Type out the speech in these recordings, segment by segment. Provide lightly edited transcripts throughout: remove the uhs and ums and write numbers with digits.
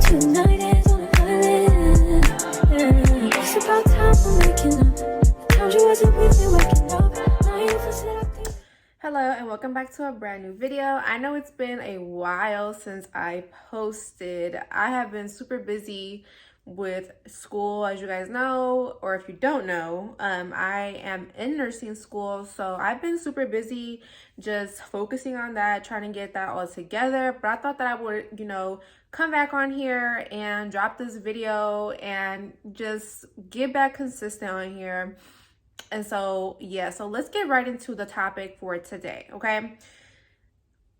Tonight is on an island. It's about time we're making up. I told you wasn't with you waking up. Now you said I think. Hello and welcome back to a brand new video. I know it's been a while since I posted. I have been super busy with school, as you guys know, or if you don't know, I am in nursing school, so I've been super busy just focusing on that, trying to get that all together. But I thought that I would, come back on here and drop this video and just get back consistent on here. And so, yeah, so let's get right into the topic for today, okay?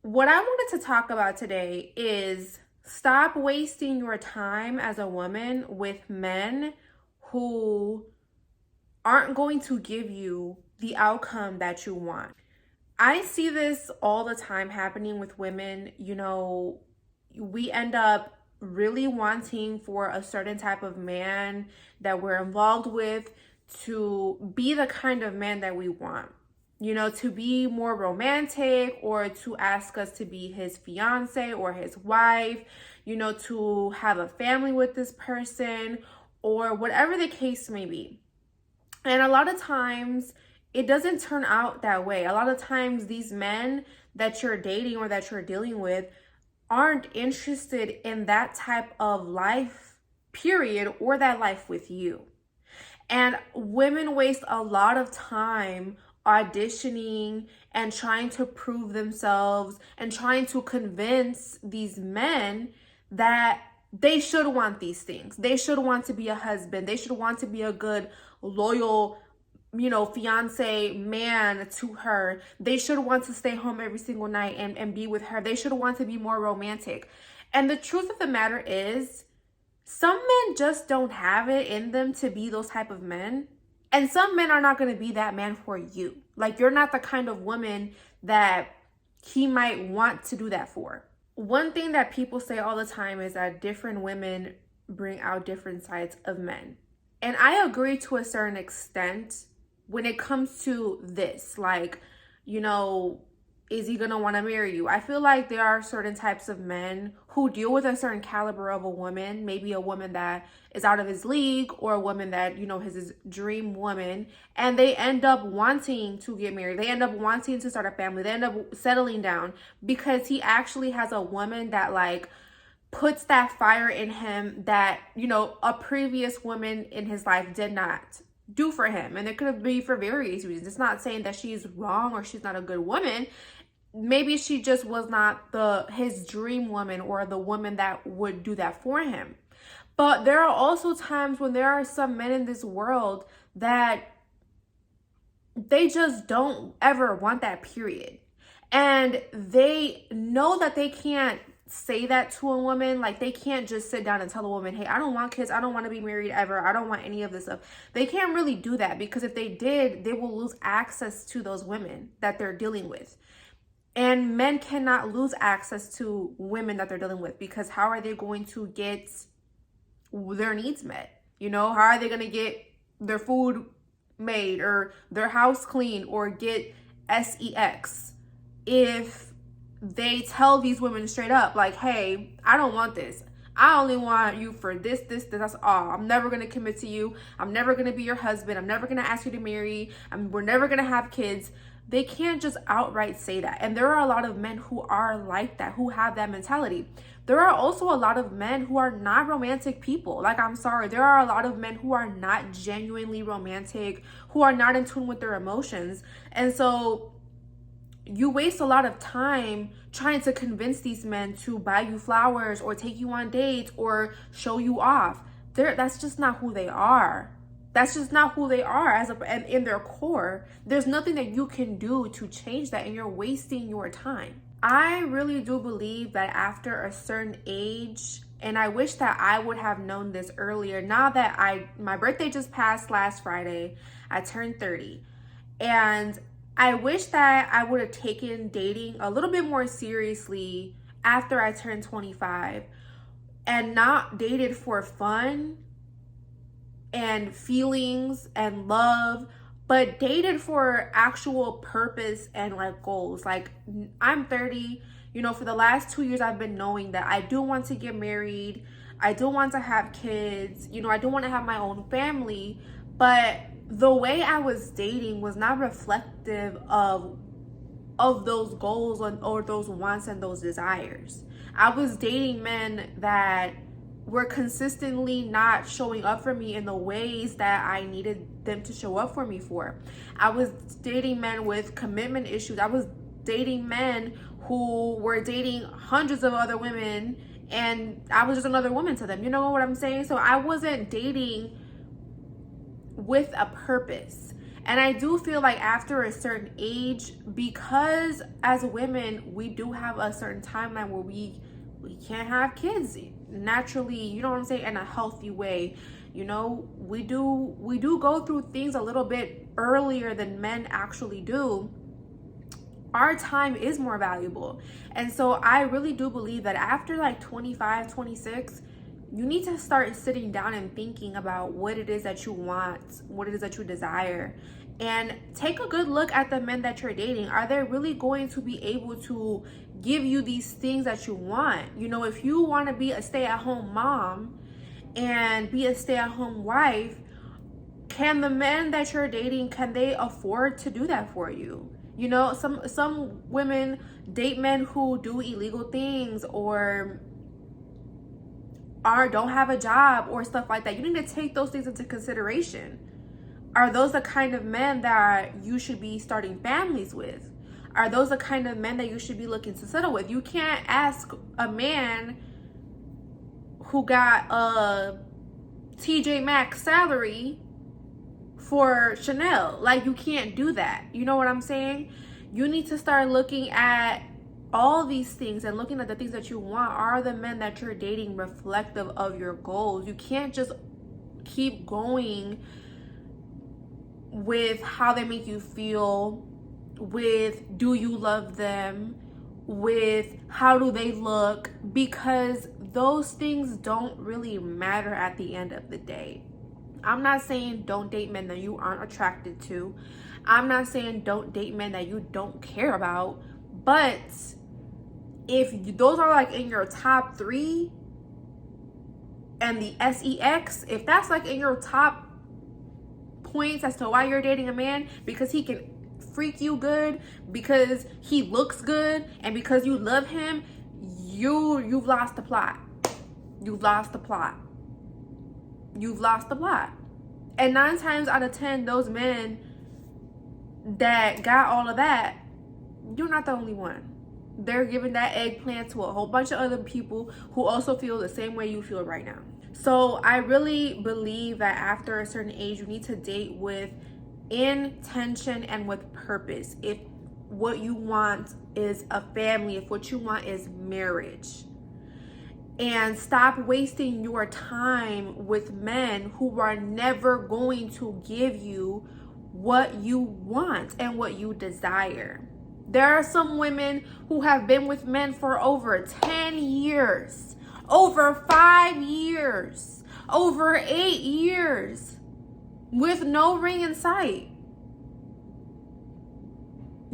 What I wanted to talk about today is stop wasting your time as a woman with men who aren't going to give you the outcome that you want. I see this all the time happening with women. We end up really wanting for a certain type of man that we're involved with to be the kind of man that we want, to be more romantic, or to ask us to be his fiance or his wife, to have a family with this person, or whatever the case may be. And a lot of times it doesn't turn out that way. A lot of times these men that you're dating or that you're dealing with aren't interested in that type of life, period, or that life with you. And women waste a lot of time auditioning and trying to prove themselves and trying to convince these men that they should want these things. They should want to be a husband. They should want to be a good, loyal, fiance man to her. They should want to stay home every single night and be with her. They should want to be more romantic. And the truth of the matter is, some men just don't have it in them to be those type of men. And some men are not going to be that man for you. Like, you're not the kind of woman that he might want to do that for. One thing that people say all the time is that different women bring out different sides of men. And I agree to a certain extent when it comes to this. Like, is he going to want to marry you? I feel like there are certain types of men who deal with a certain caliber of a woman, maybe a woman that is out of his league, or a woman that, is his dream woman, and they end up wanting to get married. They end up wanting to start a family. They end up settling down because he actually has a woman that puts that fire in him that, a previous woman in his life did not do for him. And it could be for various reasons. It's not saying that she's wrong or she's not a good woman. Maybe she just was not his dream woman, or the woman that would do that for him. But there are also times when there are some men in this world that they just don't ever want that, period. And they know that they can't say that to a woman. Like, they can't just sit down and tell a woman, hey, I don't want kids, I don't want to be married ever, I don't want any of this stuff. They can't really do that, because if they did, they will lose access to those women that they're dealing with. And men cannot lose access to women that they're dealing with, because how are they going to get their needs met? How are they going to get their food made, or their house clean, or get sex if they tell these women straight up, like, hey, I don't want this. I only want you for this, that's all. I'm never going to commit to you. I'm never going to be your husband. I'm never going to ask you to marry. We're never going to have kids. They can't just outright say that. And there are a lot of men who are like that, who have that mentality. There are also a lot of men who are not romantic people. There are a lot of men who are not genuinely romantic, who are not in tune with their emotions. And so you waste a lot of time trying to convince these men to buy you flowers, or take you on dates, or show you off. That's just not who they are. That's just not who they are in their core. There's nothing that you can do to change that, and you're wasting your time. I really do believe that after a certain age, and I wish that I would have known this earlier. Now that my birthday just passed last Friday, I turned 30. And I wish that I would have taken dating a little bit more seriously after I turned 25, and not dated for fun and feelings and love, but dated for actual purpose and goals. I'm 30, for the last 2 years I've been knowing that I do want to get married. I do want to have kids, you know, I do want to have my own family, but the way I was dating was not reflective of those goals or those wants and those desires. I was dating men that were consistently not showing up for me in the ways that I needed them to show up for me for. I was dating men with commitment issues. I was dating men who were dating hundreds of other women, and I was just another woman to them. You know what I'm saying? So I wasn't dating with a purpose. And I do feel like after a certain age, because as women, we do have a certain timeline where we can't have kids naturally, you know what I'm saying, in a healthy way. You know, we do go through things a little bit earlier than men actually do. Our time is more valuable. And so I really do believe that after like 25, 26, you need to start sitting down and thinking about what it is that you want, what it is that you desire, and take a good look at the men that you're dating. Are they really going to be able to give you these things that you want? You know, if you want to be a stay-at-home mom and be a stay-at-home wife, can the men that you're dating, can they afford to do that for you? You know, some women date men who do illegal things or don't have a job or stuff like that. You need to take those things into consideration. Are those the kind of men that you should be starting families with? Are those the kind of men that you should be looking to settle with? You can't ask a man who got a TJ Maxx salary for Chanel. Like, you can't do that. You know what I'm saying? You need to start looking at all these things and looking at the things that you want. Are the men that you're dating reflective of your goals? You can't just keep going with how they make you feel, with do you love them, with how do they look, because those things don't really matter at the end of the day. I'm not saying don't date men that you aren't attracted to. I'm not saying don't date men that you don't care about. But if those are like in your top 3 and the SEX, if that's like in your top points as to why you're dating a man, because he can freak you good, because he looks good, and because you love him, you've lost the plot. You've lost the plot. You've lost the plot. And 9 times out of 10, those men that got all of that, you're not the only one. They're giving that eggplant to a whole bunch of other people who also feel the same way you feel right now. So I really believe that after a certain age, you need to date with intention and with purpose. If what you want is a family, if what you want is marriage, and stop wasting your time with men who are never going to give you what you want and what you desire. There are some women who have been with men for over 10 years, over 5 years, over 8 years, with no ring in sight.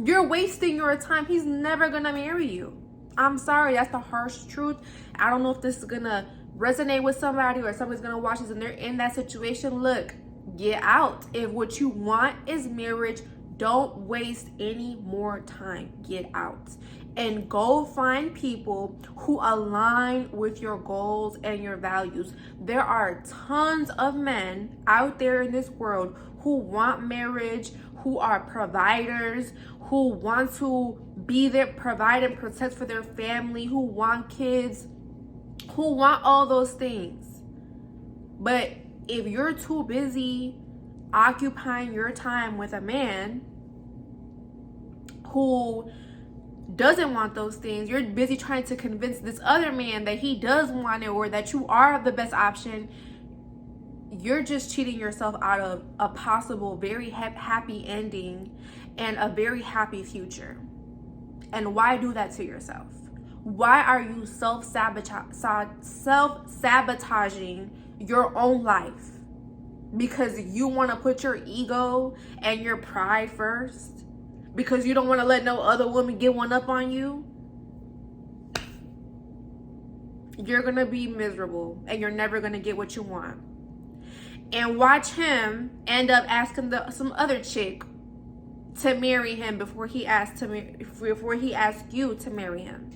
You're wasting your time. He's never gonna marry you. I'm sorry, that's the harsh truth. I don't know if this is gonna resonate with somebody or somebody's gonna watch this and they're in that situation. Look, get out. If what you want is marriage, don't waste any more time. Get out and go find people who align with your goals and your values. There are tons of men out there in this world who want marriage, who are providers, who want to be there, provide and protect for their family, who want kids, who want all those things. But if you're too busy occupying your time with a man who doesn't want those things, you're busy trying to convince this other man that he does want it or that you are the best option, you're just cheating yourself out of a possible very happy ending and a very happy future. And why do that to yourself? Why are you self-sabotaging your own life? Because you want to put your ego and your pride first? Because you don't want to let no other woman get one up on you? you're gonna be miserable and you're never gonna get what you want. And watch him end up asking some other chick to marry him before he asks you to marry him.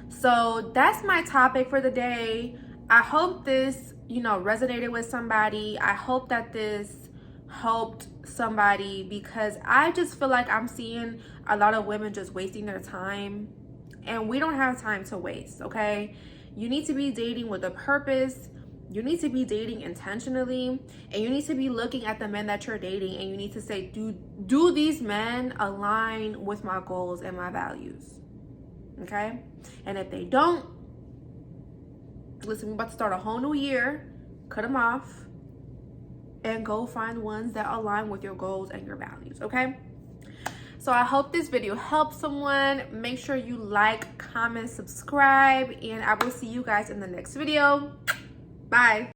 So that's my topic for the day. I hope this, resonated with somebody. I hope that this helped somebody, because I just feel like I'm seeing a lot of women just wasting their time, and we don't have time to waste, okay? You need to be dating with a purpose. You need to be dating intentionally, and you need to be looking at the men that you're dating, and you need to say, do these men align with my goals and my values? Okay? And if they don't, listen, we're about to start a whole new year. Cut them off and go find ones that align with your goals and your values, okay? So I hope this video helped someone. Make sure you like, comment, subscribe, and I will see you guys in the next video. Bye.